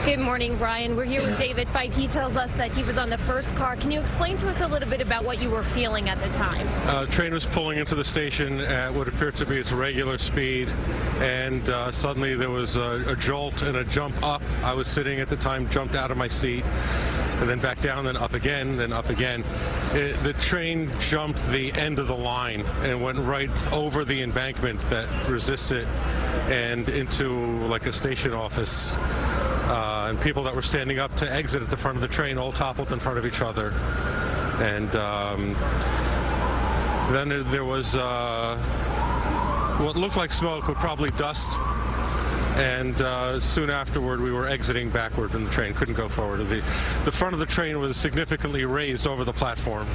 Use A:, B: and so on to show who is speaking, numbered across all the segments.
A: Good morning, Brian. We're here with David Fight. He tells us that he was on the first car. Can you explain to us a little bit about what you were feeling at the time?
B: The train was pulling into the station at what appeared to be its regular speed, and suddenly there was a jolt and a jump up. I was sitting at the time, jumped out of my seat, and then back down, then up again, then up again. The train jumped the end of the line and went right over the embankment that resists it and into like a station office. And people that were standing up to exit at the front of the train all toppled in front of each other. And then there was what looked like smoke, but probably dust. And soon afterward, we were exiting backward, and the train couldn't go forward. The front of the train was significantly raised over the platform,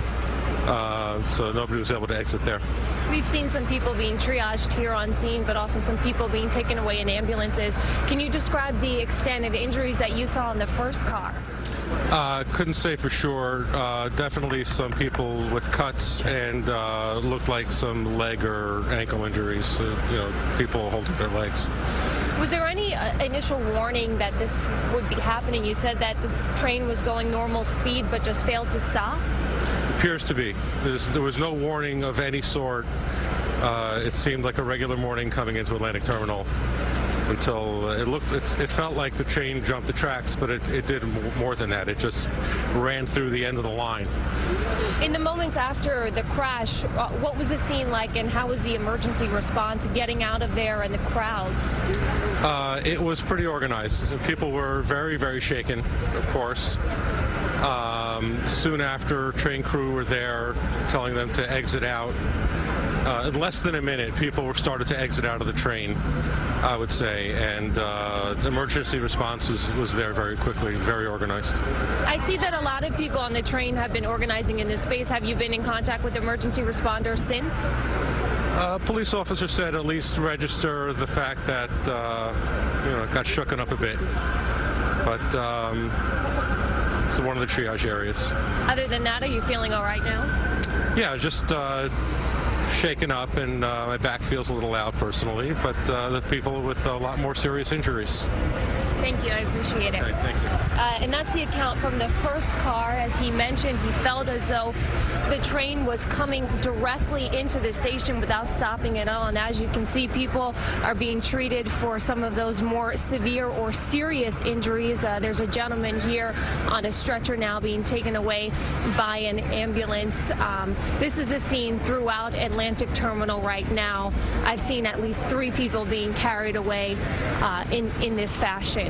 B: so nobody was able to exit there.
A: We've seen some people being triaged here on scene, but also some people being taken away in ambulances. Can you describe the extent of injuries that you saw in the first car?
B: Couldn't say for sure. Definitely some people with cuts, and looked like some leg or ankle injuries. People holding their legs.
A: Was there any initial warning that this would be happening? You said that this train was going normal speed but just failed to stop?
B: Appears to be. There was no warning of any sort. It seemed like a regular morning coming into Atlantic Terminal until it felt like the train jumped the tracks, but it did more than that. It just ran through the end of the line.
A: In the moments after the crash, what was the scene like, and how was the emergency response getting out of there and the crowds?
B: It was pretty organized. People were very, very shaken, of course. Soon after, train crew were there telling them to exit out. In less than a minute, people were started to exit out of the train, I would say, and the emergency response was there very quickly, very organized.
A: I see that a lot of people on the train have been organizing in this space. Have you been in contact with emergency responders since?
B: Police officer said at least register the fact that it got shooken up a bit, but it's one of the triage areas.
A: Other than that, are you feeling all right now?
B: Yeah, just shaken up, and my back feels a little out personally, but the people with a lot more serious injuries.
A: Thank you. I appreciate it.
B: Okay, thank you.
A: And that's the account from the first car. As he mentioned, he felt as though the train was coming directly into the station without stopping at all. And as you can see, people are being treated for some of those more severe or serious injuries. There's a gentleman here on a stretcher now being taken away by an ambulance. This is a scene throughout Atlantic Terminal right now. I've seen at least 3 people being carried away in this fashion.